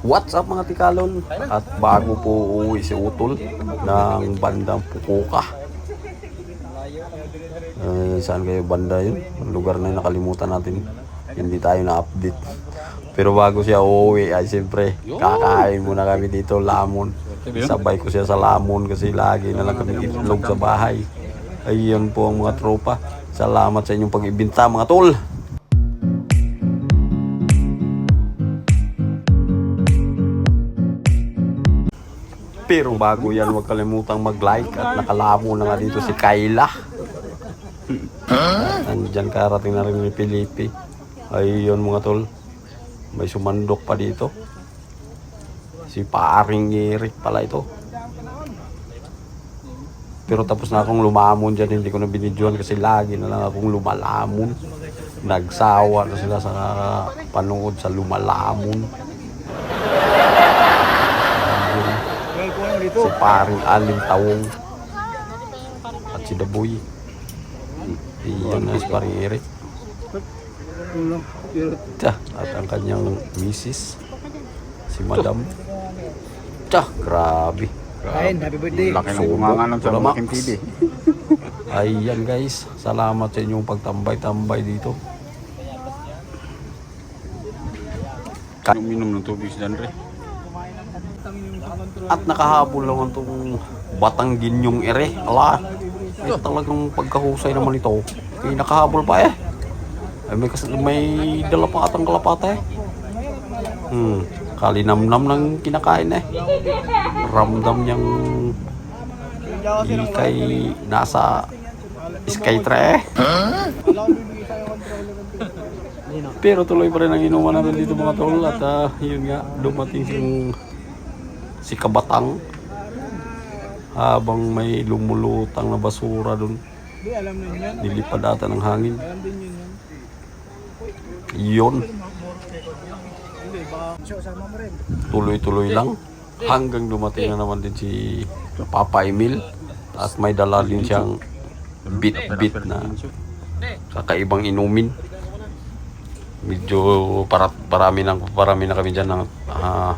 What's up mga tikalon? At bago po uuwi si Utol ng bandang Pukuka. Saan kayo banda yun? Lugar na yun, nakalimutan natin. Hindi tayo na-update. Pero bago siya uuwi ay siyempre kakain muna kami dito, lamon. Sabay ko siya sa lamon kasi lagi na lang kami itlog sa bahay. Ayun po ang mga tropa. Salamat sa inyong pag-ibinta mga tol. Pero bago yan, huwag kalimutang mag-like at nakalamo na nga dito si Kayla. Nandyan karating na rin ni Felipe. Ayun mga tol, may sumandok pa dito. Si paring Eric pala ito. Pero tapos na akong lumamon dyan, hindi ko na binidyoan kasi lagi na lang akong lumalamon. Nagsawa na sila sa panood sa lumalamon. Si paring Aling Tawong at si Daboy. Iyan na si paring Eric. At ang kanyang misis, si Madam. Grabe. Kain, happy birthday. Laki ng bumanganan sa Makin TV. Ayan guys, salamat sa inyong pagtambay-tambay dito. Uminom ng tubig si Dandre. At nakahabol naman itong Batangginyong ere. Ala, ay talagang pagkahusay naman ito. Eh, nakahabol pa eh. Ay, may dala pa atang kalapate eh. Kalinamnam ng kinakain eh. Ramdam niyang ikay nasa Skytre eh. Pero tuloy pa rin ang inuman namin dito mga tol. At yun nga, dumating si Kabatang habang may lumulutang na basura dun. Nilipad ata ng hangin. Yun. Tuloy-tuloy lang hanggang dumating na naman din si Papa Emil at may dala din siyang bit-bit na kakaibang inumin. Medyo parami na kami dyan ng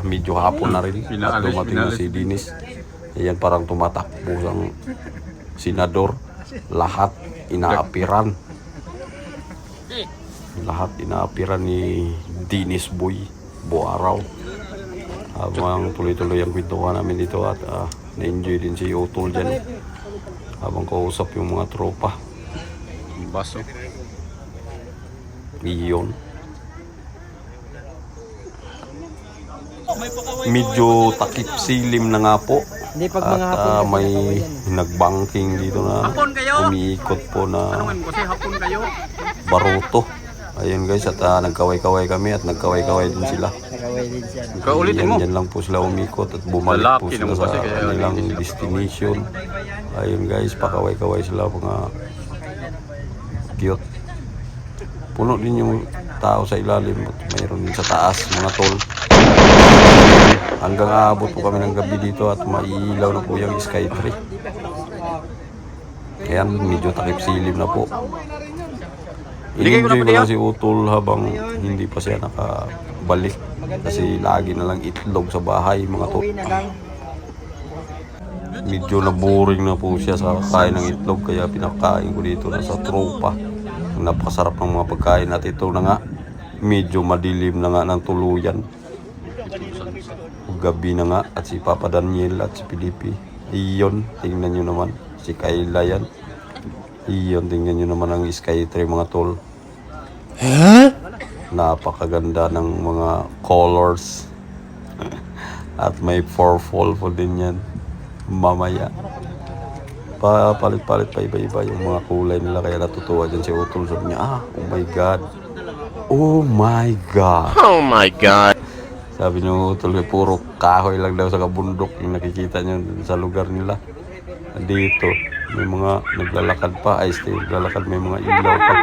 medyo hapon na rin at dumating na si Dinis. Ayan, parang tumatakbo ang senador. Lahat inaapiran ni Dinis Boy Boaraw. Habang tuloy-tuloy ang kwentuhan namin dito at na-enjoy din si Utol dyan habang kausap yung mga tropa. Baso. Iyon. Medyo takip silim na nga po. Hindi, pag mga hapon At may nagbanking dito na umiikot po na baruto. Ayun guys, at nagkaway-kaway kami at nagkaway-kaway din sila. Nakaway din siya. Kaulitin mo. Diyan lang po sila umikot at bumalik po sila sa kanilang destination. Ayun guys, pakaway-kaway sila mga cute. Puno din yung tao sa ilalim at mayroon din sa taas mga tol. Hanggang aabot po kami ng gabi dito at mailaw na po yung Skytree. Kaya medyo takip silim na po. I-enjoy ko lang si Utol habang hindi pa siya nakabalik kasi lagi na lang itlog sa bahay mga tol. Medyo naboring na po siya sa kain ng itlog kaya pinakain ko dito na sa tropa. Napakasarap ng mga pagkain at ito na nga medyo madilim na nga ng tuluyan. Gabi na nga at si Papa Daniel at si Felipe. Iyon, tingnan nyo naman si Kayla yan. Iyon, tingnan nyo naman ang Skytree mga tol. Napakaganda ng mga colors. At may purple po din yan mamaya. Palit-palit pa iba-iba yung mga kulay nila kaya natutuwa dyan si Utol. Sabi niya, oh my god, oh my god, Oh my God. sabi niyo Utol, puro kahoy lang daw sa kabundok yung nakikita niyo sa lugar nila. Dito may mga naglalakad pa, naglalakad, may mga ilaw pa.